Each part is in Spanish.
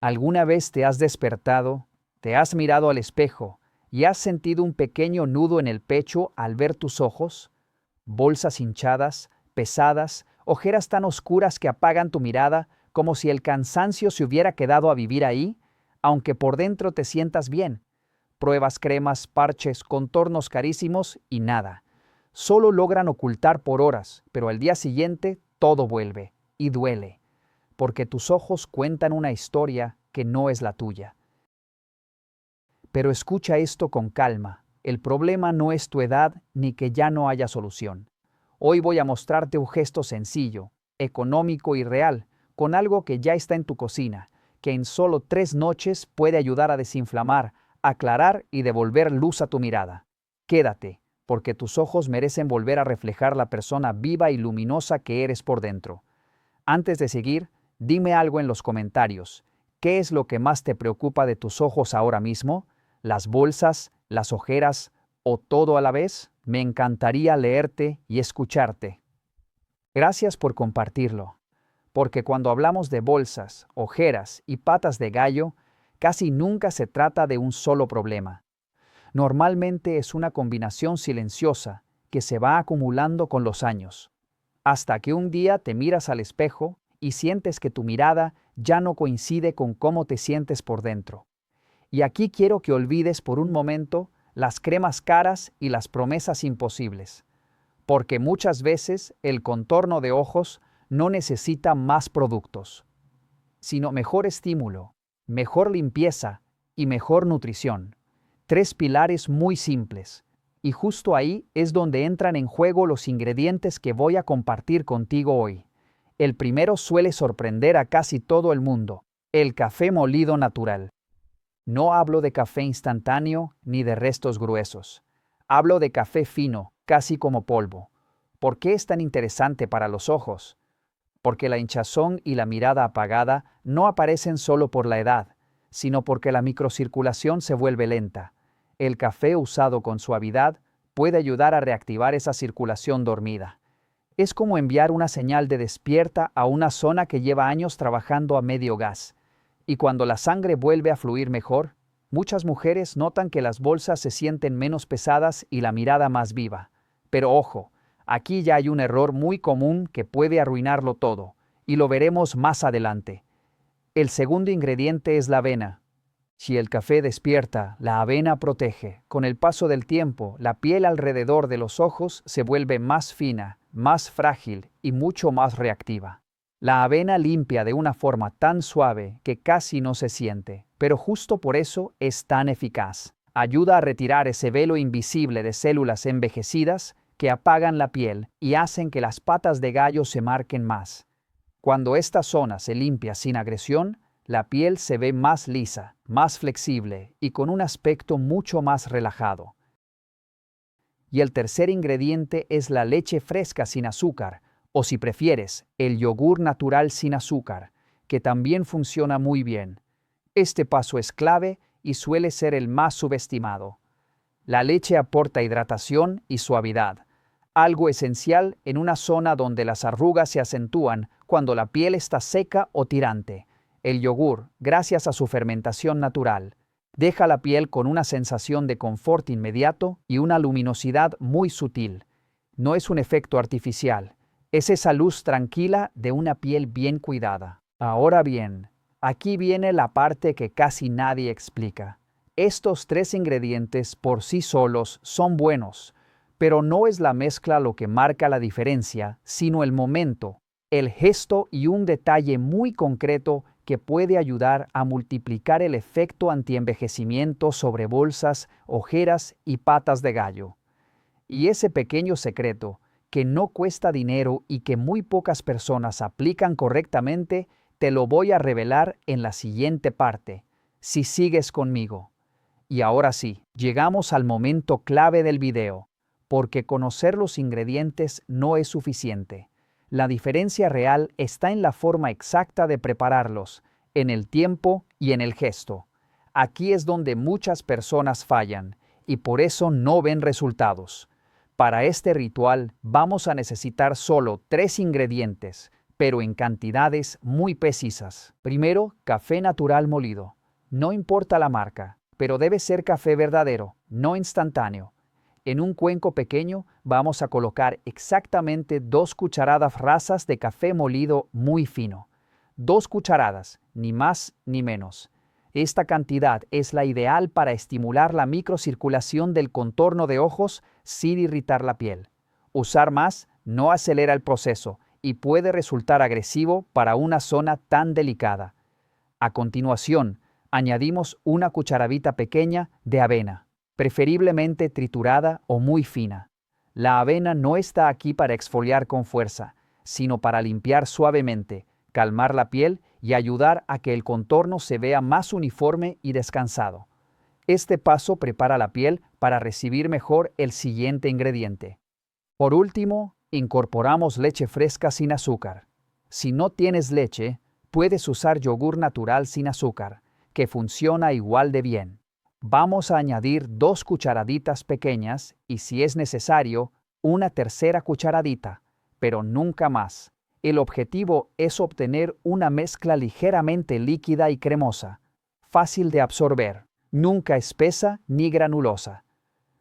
¿Alguna vez te has despertado, te has mirado al espejo y has sentido un pequeño nudo en el pecho al ver tus ojos? Bolsas hinchadas, pesadas, ojeras tan oscuras que apagan tu mirada como si el cansancio se hubiera quedado a vivir ahí, aunque por dentro te sientas bien. Pruebas cremas, parches, contornos carísimos y nada. Solo logran ocultar por horas, pero al día siguiente todo vuelve y duele, porque tus ojos cuentan una historia que no es la tuya. Pero escucha esto con calma. El problema no es tu edad ni que ya no haya solución. Hoy voy a mostrarte un gesto sencillo, económico y real, con algo que ya está en tu cocina, que en solo 3 noches puede ayudar a desinflamar, aclarar y devolver luz a tu mirada. Quédate, porque tus ojos merecen volver a reflejar la persona viva y luminosa que eres por dentro. Antes de seguir, dime algo en los comentarios. ¿Qué es lo que más te preocupa de tus ojos ahora mismo? ¿Las bolsas, las ojeras o todo a la vez? Me encantaría leerte y escucharte. Gracias por compartirlo, porque cuando hablamos de bolsas, ojeras y patas de gallo, casi nunca se trata de un solo problema. Normalmente es una combinación silenciosa que se va acumulando con los años, hasta que un día te miras al espejo y sientes que tu mirada ya no coincide con cómo te sientes por dentro. Y aquí quiero que olvides por un momento las cremas caras y las promesas imposibles, porque muchas veces el contorno de ojos no necesita más productos, sino mejor estímulo, mejor limpieza y mejor nutrición. 3 pilares muy simples, y justo ahí es donde entran en juego los ingredientes que voy a compartir contigo hoy. El primero suele sorprender a casi todo el mundo: el café molido natural. No hablo de café instantáneo ni de restos gruesos. Hablo de café fino, casi como polvo. ¿Por qué es tan interesante para los ojos? Porque la hinchazón y la mirada apagada no aparecen solo por la edad, sino porque la microcirculación se vuelve lenta. El café usado con suavidad puede ayudar a reactivar esa circulación dormida. Es como enviar una señal de despierta a una zona que lleva años trabajando a medio gas. Y cuando la sangre vuelve a fluir mejor, muchas mujeres notan que las bolsas se sienten menos pesadas y la mirada más viva. Pero ojo, aquí ya hay un error muy común que puede arruinarlo todo, y lo veremos más adelante. El segundo ingrediente es la avena. Si el café despierta, la avena protege. Con el paso del tiempo, la piel alrededor de los ojos se vuelve más fina, más frágil y mucho más reactiva. La avena limpia de una forma tan suave que casi no se siente, pero justo por eso es tan eficaz. Ayuda a retirar ese velo invisible de células envejecidas que apagan la piel y hacen que las patas de gallo se marquen más. Cuando esta zona se limpia sin agresión, la piel se ve más lisa, más flexible y con un aspecto mucho más relajado. Y el tercer ingrediente es la leche fresca sin azúcar, o si prefieres, el yogur natural sin azúcar, que también funciona muy bien. Este paso es clave y suele ser el más subestimado. La leche aporta hidratación y suavidad, algo esencial en una zona donde las arrugas se acentúan cuando la piel está seca o tirante. El yogur, gracias a su fermentación natural, deja la piel con una sensación de confort inmediato y una luminosidad muy sutil. No es un efecto artificial, es esa luz tranquila de una piel bien cuidada. Ahora bien, aquí viene la parte que casi nadie explica. Estos 3 ingredientes por sí solos son buenos, pero no es la mezcla lo que marca la diferencia, sino el momento, el gesto y un detalle muy concreto que puede ayudar a multiplicar el efecto antienvejecimiento sobre bolsas, ojeras y patas de gallo. Y ese pequeño secreto, que no cuesta dinero y que muy pocas personas aplican correctamente, te lo voy a revelar en la siguiente parte, si sigues conmigo. Y ahora sí, llegamos al momento clave del video, porque conocer los ingredientes no es suficiente. La diferencia real está en la forma exacta de prepararlos, en el tiempo y en el gesto. Aquí es donde muchas personas fallan, y por eso no ven resultados. Para este ritual vamos a necesitar solo 3 ingredientes, pero en cantidades muy precisas. Primero, café natural molido. No importa la marca, pero debe ser café verdadero, no instantáneo. En un cuenco pequeño vamos a colocar exactamente 2 cucharadas rasas de café molido muy fino. 2 cucharadas, ni más ni menos. Esta cantidad es la ideal para estimular la microcirculación del contorno de ojos sin irritar la piel. Usar más no acelera el proceso y puede resultar agresivo para una zona tan delicada. A continuación, añadimos una cucharadita pequeña de avena, preferiblemente triturada o muy fina. La avena no está aquí para exfoliar con fuerza, sino para limpiar suavemente, calmar la piel y ayudar a que el contorno se vea más uniforme y descansado. Este paso prepara la piel para recibir mejor el siguiente ingrediente. Por último, incorporamos leche fresca sin azúcar. Si no tienes leche, puedes usar yogur natural sin azúcar, que funciona igual de bien. Vamos a añadir 2 cucharaditas pequeñas y, si es necesario, una tercera cucharadita, pero nunca más. El objetivo es obtener una mezcla ligeramente líquida y cremosa, fácil de absorber, nunca espesa ni granulosa.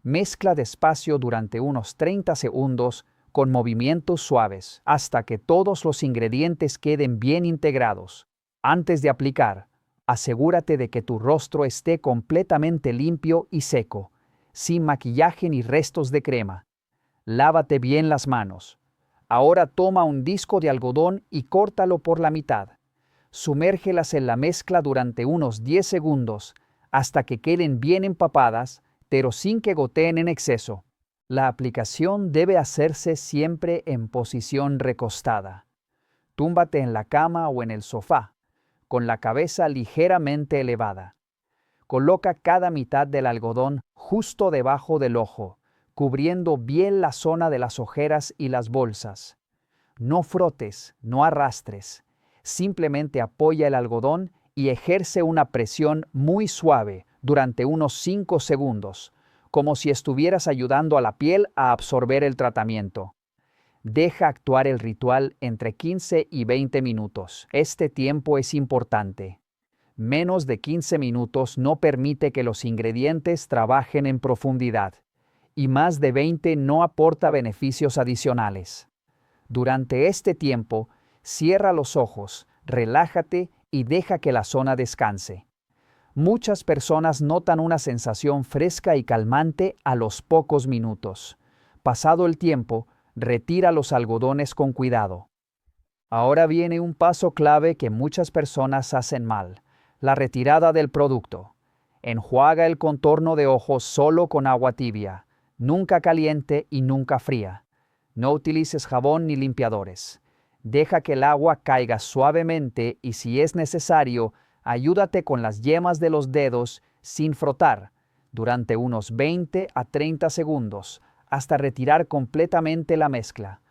Mezcla despacio durante unos 30 segundos con movimientos suaves hasta que todos los ingredientes queden bien integrados. Antes de aplicar, asegúrate de que tu rostro esté completamente limpio y seco, sin maquillaje ni restos de crema. Lávate bien las manos. Ahora toma un disco de algodón y córtalo por la mitad. Sumérgelas en la mezcla durante unos 10 segundos hasta que queden bien empapadas, pero sin que goteen en exceso. La aplicación debe hacerse siempre en posición recostada. Túmbate en la cama o en el sofá, con la cabeza ligeramente elevada. Coloca cada mitad del algodón justo debajo del ojo, cubriendo bien la zona de las ojeras y las bolsas. No frotes, no arrastres. Simplemente apoya el algodón y ejerce una presión muy suave durante unos 5 segundos, como si estuvieras ayudando a la piel a absorber el tratamiento. Deja actuar el ritual entre 15 y 20 minutos. Este tiempo es importante. Menos de 15 minutos no permite que los ingredientes trabajen en profundidad, y más de 20 no aporta beneficios adicionales. Durante este tiempo, cierra los ojos, relájate y deja que la zona descanse. Muchas personas notan una sensación fresca y calmante a los pocos minutos. Pasado el tiempo, retira los algodones con cuidado. Ahora viene un paso clave que muchas personas hacen mal: la retirada del producto. Enjuaga el contorno de ojos solo con agua tibia, nunca caliente y nunca fría. No utilices jabón ni limpiadores. Deja que el agua caiga suavemente y, si es necesario, ayúdate con las yemas de los dedos sin frotar durante unos 20 a 30 segundos hasta retirar completamente la mezcla.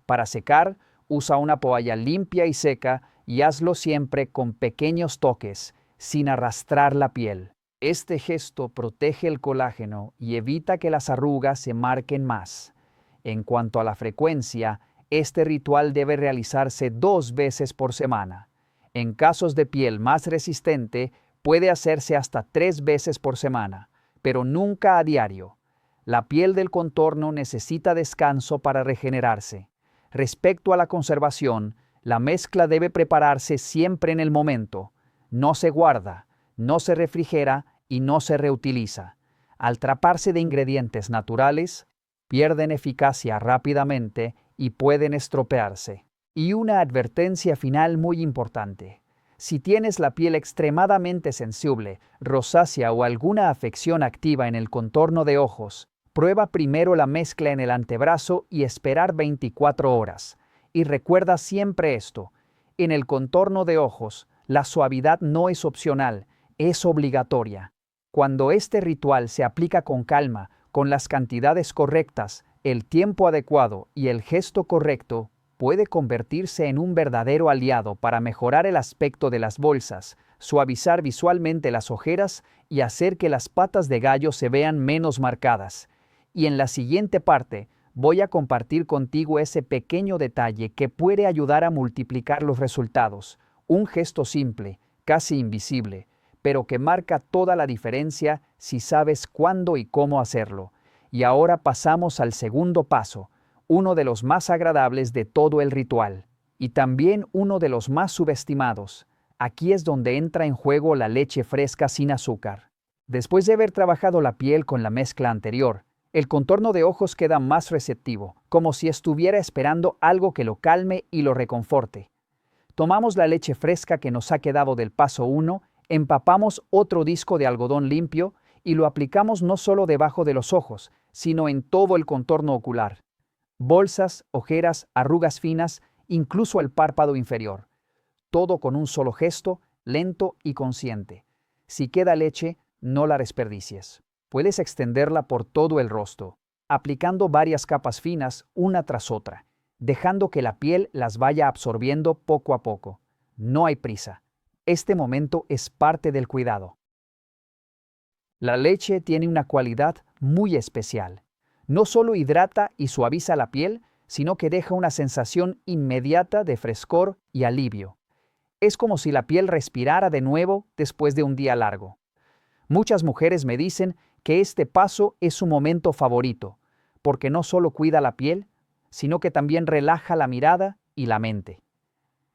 Para secar, usa una toalla limpia y seca y hazlo siempre con pequeños toques, sin arrastrar la piel. Este gesto protege el colágeno y evita que las arrugas se marquen más. En cuanto a la frecuencia, este ritual debe realizarse 2 veces por semana. En casos de piel más resistente, puede hacerse hasta 3 veces por semana, pero nunca a diario. La piel del contorno necesita descanso para regenerarse. Respecto a la conservación, la mezcla debe prepararse siempre en el momento. No se guarda, no se refrigera y no se reutiliza. Al tratarse de ingredientes naturales, pierden eficacia rápidamente y pueden estropearse. Y una advertencia final muy importante: si tienes la piel extremadamente sensible, rosácea o alguna afección activa en el contorno de ojos, prueba primero la mezcla en el antebrazo y esperar 24 horas. Y recuerda siempre esto: en el contorno de ojos, la suavidad no es opcional, es obligatoria. Cuando este ritual se aplica con calma, con las cantidades correctas, el tiempo adecuado y el gesto correcto, puede convertirse en un verdadero aliado para mejorar el aspecto de las bolsas, suavizar visualmente las ojeras y hacer que las patas de gallo se vean menos marcadas. Y en la siguiente parte, voy a compartir contigo ese pequeño detalle que puede ayudar a multiplicar los resultados. Un gesto simple, casi invisible, pero que marca toda la diferencia si sabes cuándo y cómo hacerlo. Y ahora pasamos al segundo paso, uno de los más agradables de todo el ritual, y también uno de los más subestimados. Aquí es donde entra en juego la leche fresca sin azúcar. Después de haber trabajado la piel con la mezcla anterior, el contorno de ojos queda más receptivo, como si estuviera esperando algo que lo calme y lo reconforte. Tomamos la leche fresca que nos ha quedado del paso 1, empapamos otro disco de algodón limpio y lo aplicamos no solo debajo de los ojos, sino en todo el contorno ocular. Bolsas, ojeras, arrugas finas, incluso el párpado inferior. Todo con un solo gesto, lento y consciente. Si queda leche, no la desperdicies. Puedes extenderla por todo el rostro, aplicando varias capas finas una tras otra, dejando que la piel las vaya absorbiendo poco a poco. No hay prisa. Este momento es parte del cuidado. La leche tiene una cualidad muy especial. No solo hidrata y suaviza la piel, sino que deja una sensación inmediata de frescor y alivio. Es como si la piel respirara de nuevo después de un día largo. Muchas mujeres me dicen que este paso es su momento favorito, porque no solo cuida la piel, sino que también relaja la mirada y la mente.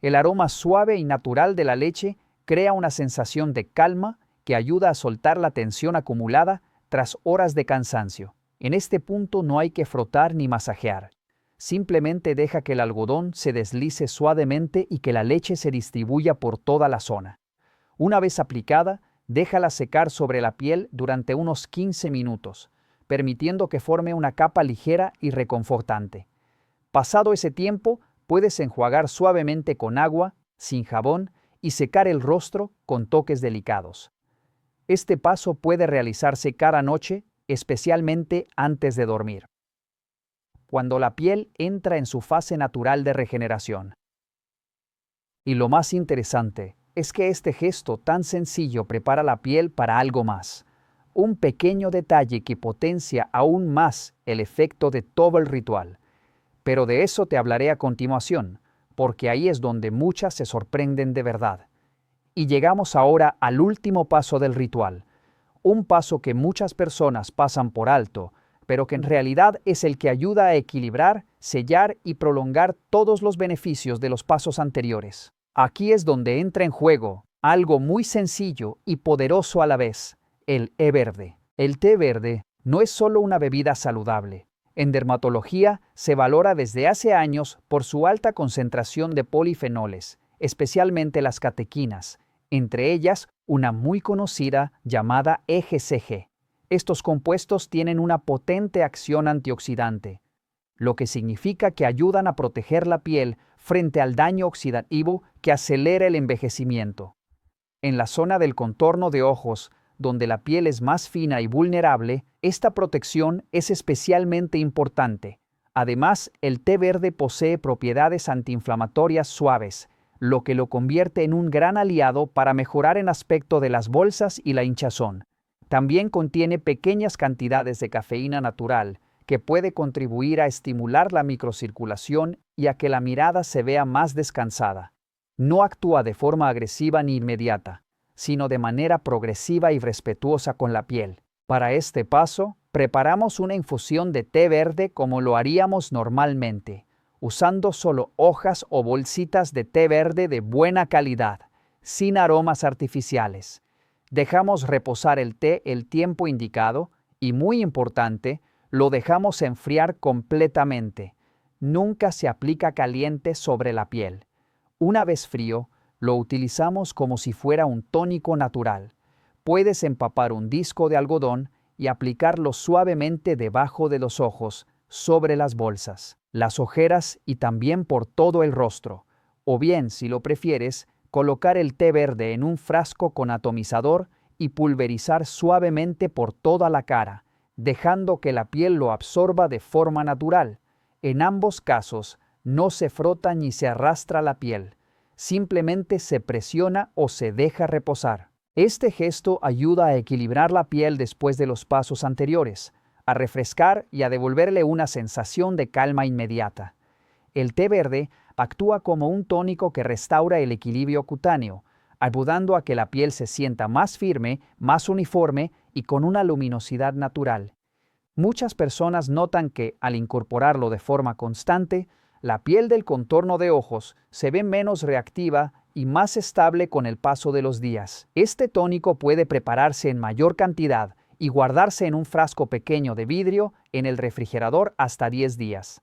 El aroma suave y natural de la leche crea una sensación de calma que ayuda a soltar la tensión acumulada tras horas de cansancio. En este punto no hay que frotar ni masajear. Simplemente deja que el algodón se deslice suavemente y que la leche se distribuya por toda la zona. Una vez aplicada, déjala secar sobre la piel durante unos 15 minutos, permitiendo que forme una capa ligera y reconfortante. Pasado ese tiempo, puedes enjuagar suavemente con agua, sin jabón, y secar el rostro con toques delicados. Este paso puede realizarse cada noche, especialmente antes de dormir, cuando la piel entra en su fase natural de regeneración. Y lo más interesante es que este gesto tan sencillo prepara la piel para algo más, un pequeño detalle que potencia aún más el efecto de todo el ritual. Pero de eso te hablaré a continuación, porque ahí es donde muchas se sorprenden de verdad. Y llegamos ahora al último paso del ritual, un paso que muchas personas pasan por alto, pero que en realidad es el que ayuda a equilibrar, sellar y prolongar todos los beneficios de los pasos anteriores. Aquí es donde entra en juego algo muy sencillo y poderoso a la vez, el té verde. El té verde no es solo una bebida saludable. En dermatología se valora desde hace años por su alta concentración de polifenoles, especialmente las catequinas, entre ellas una muy conocida llamada EGCG. Estos compuestos tienen una potente acción antioxidante, lo que significa que ayudan a proteger la piel frente al daño oxidativo que acelera el envejecimiento. En la zona del contorno de ojos, donde la piel es más fina y vulnerable, esta protección es especialmente importante. Además, el té verde posee propiedades antiinflamatorias suaves, lo que lo convierte en un gran aliado para mejorar el aspecto de las bolsas y la hinchazón. También contiene pequeñas cantidades de cafeína natural, que puede contribuir a estimular la microcirculación y a que la mirada se vea más descansada. No actúa de forma agresiva ni inmediata, sino de manera progresiva y respetuosa con la piel. Para este paso, preparamos una infusión de té verde como lo haríamos normalmente, usando solo hojas o bolsitas de té verde de buena calidad, sin aromas artificiales. Dejamos reposar el té el tiempo indicado y, muy importante, lo dejamos enfriar completamente. Nunca se aplica caliente sobre la piel. Una vez frío, lo utilizamos como si fuera un tónico natural. Puedes empapar un disco de algodón y aplicarlo suavemente debajo de los ojos, sobre las bolsas, las ojeras y también por todo el rostro. O bien, si lo prefieres, colocar el té verde en un frasco con atomizador y pulverizar suavemente por toda la cara, dejando que la piel lo absorba de forma natural. En ambos casos, no se frota ni se arrastra la piel, simplemente se presiona o se deja reposar. Este gesto ayuda a equilibrar la piel después de los pasos anteriores, a refrescar y a devolverle una sensación de calma inmediata. El té verde actúa como un tónico que restaura el equilibrio cutáneo, ayudando a que la piel se sienta más firme, más uniforme y con una luminosidad natural. Muchas personas notan que, al incorporarlo de forma constante, la piel del contorno de ojos se ve menos reactiva y más estable con el paso de los días. Este tónico puede prepararse en mayor cantidad y guardarse en un frasco pequeño de vidrio en el refrigerador hasta 10 días.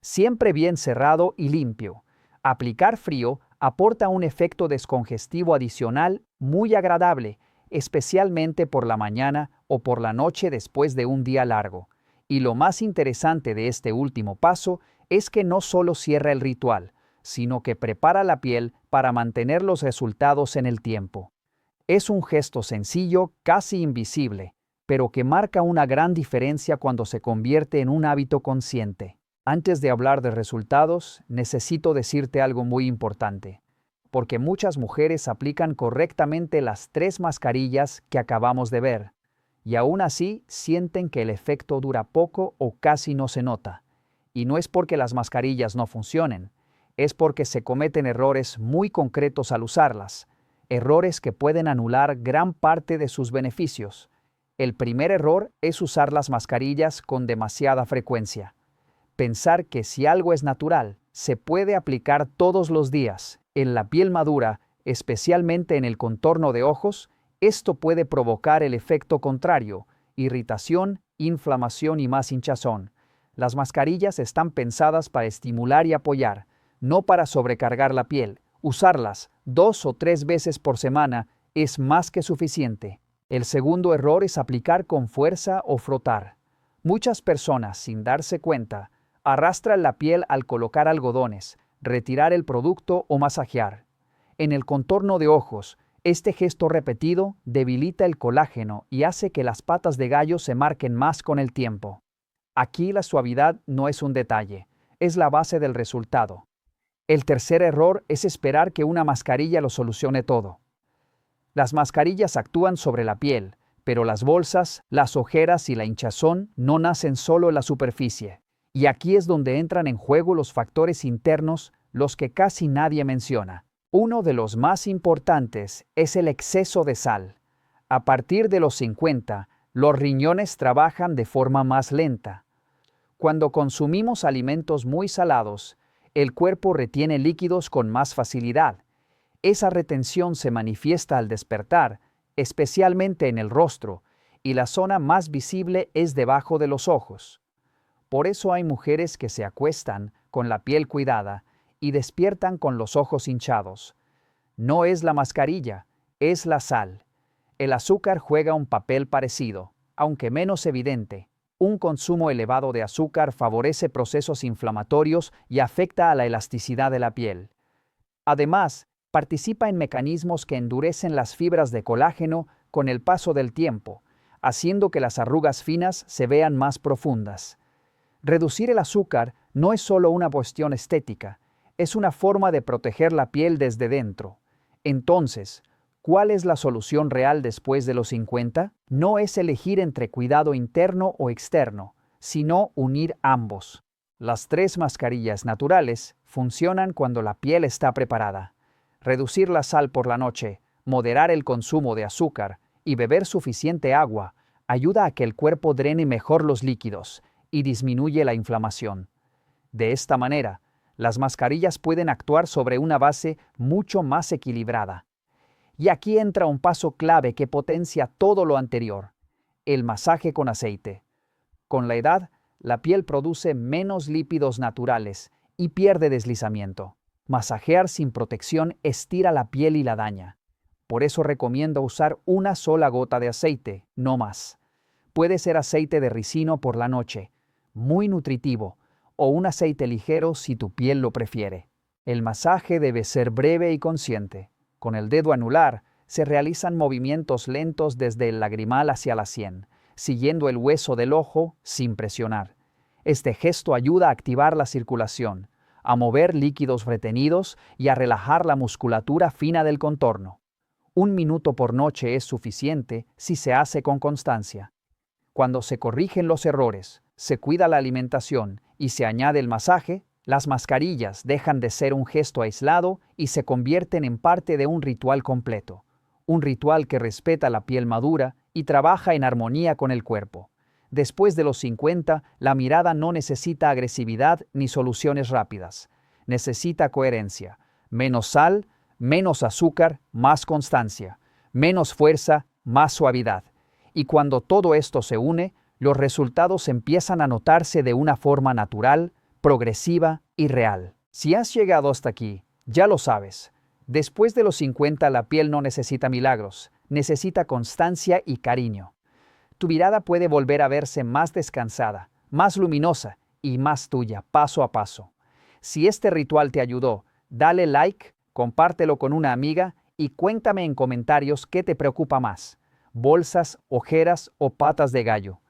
Siempre bien cerrado y limpio. Aplicar frío aporta un efecto descongestivo adicional muy agradable, especialmente por la mañana o por la noche después de un día largo. Y lo más interesante de este último paso es que no solo cierra el ritual, sino que prepara la piel para mantener los resultados en el tiempo. Es un gesto sencillo, casi invisible, pero que marca una gran diferencia cuando se convierte en un hábito consciente. Antes de hablar de resultados, necesito decirte algo muy importante, porque muchas mujeres aplican correctamente las 3 mascarillas que acabamos de ver, y aún así sienten que el efecto dura poco o casi no se nota. Y no es porque las mascarillas no funcionen, es porque se cometen errores muy concretos al usarlas, errores que pueden anular gran parte de sus beneficios. El primer error es usar las mascarillas con demasiada frecuencia. Pensar que si algo es natural, se puede aplicar todos los días, en la piel madura, especialmente en el contorno de ojos, esto puede provocar el efecto contrario, irritación, inflamación y más hinchazón. Las mascarillas están pensadas para estimular y apoyar, no para sobrecargar la piel. Usarlas 2 o 3 veces por semana es más que suficiente. El segundo error es aplicar con fuerza o frotar. Muchas personas, sin darse cuenta, arrastran la piel al colocar algodones, retirar el producto o masajear. En el contorno de ojos, este gesto repetido debilita el colágeno y hace que las patas de gallo se marquen más con el tiempo. Aquí la suavidad no es un detalle, es la base del resultado. El tercer error es esperar que una mascarilla lo solucione todo. Las mascarillas actúan sobre la piel, pero las bolsas, las ojeras y la hinchazón no nacen solo en la superficie. Y aquí es donde entran en juego los factores internos, los que casi nadie menciona. Uno de los más importantes es el exceso de sal. A partir de los 50, los riñones trabajan de forma más lenta. Cuando consumimos alimentos muy salados, el cuerpo retiene líquidos con más facilidad. Esa retención se manifiesta al despertar, especialmente en el rostro, y la zona más visible es debajo de los ojos. Por eso hay mujeres que se acuestan con la piel cuidada y despiertan con los ojos hinchados. No es la mascarilla, es la sal. El azúcar juega un papel parecido, aunque menos evidente. Un consumo elevado de azúcar favorece procesos inflamatorios y afecta a la elasticidad de la piel. Además, participa en mecanismos que endurecen las fibras de colágeno con el paso del tiempo, haciendo que las arrugas finas se vean más profundas. Reducir el azúcar no es solo una cuestión estética, es una forma de proteger la piel desde dentro. Entonces, ¿cuál es la solución real después de los 50? No es elegir entre cuidado interno o externo, sino unir ambos. Las 3 mascarillas naturales funcionan cuando la piel está preparada. Reducir la sal por la noche, moderar el consumo de azúcar y beber suficiente agua ayuda a que el cuerpo drene mejor los líquidos y disminuye la inflamación. De esta manera, las mascarillas pueden actuar sobre una base mucho más equilibrada. Y aquí entra un paso clave que potencia todo lo anterior: el masaje con aceite. Con la edad, la piel produce menos lípidos naturales y pierde deslizamiento. Masajear sin protección estira la piel y la daña. Por eso recomiendo usar una sola gota de aceite, no más. Puede ser aceite de ricino por la noche, muy nutritivo, o un aceite ligero si tu piel lo prefiere. El masaje debe ser breve y consciente. Con el dedo anular se realizan movimientos lentos desde el lagrimal hacia la sien, siguiendo el hueso del ojo sin presionar. Este gesto ayuda a activar la circulación, a mover líquidos retenidos y a relajar la musculatura fina del contorno. 1 minuto por noche es suficiente si se hace con constancia. Cuando se corrigen los errores, se cuida la alimentación y se añade el masaje, las mascarillas dejan de ser un gesto aislado y se convierten en parte de un ritual completo. Un ritual que respeta la piel madura y trabaja en armonía con el cuerpo. Después de los 50, la mirada no necesita agresividad ni soluciones rápidas. Necesita coherencia. Menos sal, menos azúcar, más constancia. Menos fuerza, más suavidad. Y cuando todo esto se une, los resultados empiezan a notarse de una forma natural, progresiva y real. Si has llegado hasta aquí, ya lo sabes. Después de los 50 la piel no necesita milagros, necesita constancia y cariño. Tu mirada puede volver a verse más descansada, más luminosa y más tuya, paso a paso. Si este ritual te ayudó, dale like, compártelo con una amiga y cuéntame en comentarios qué te preocupa más, bolsas, ojeras o patas de gallo.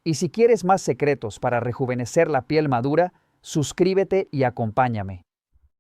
Y si quieres más secretos para rejuvenecer la piel madura, suscríbete y acompáñame.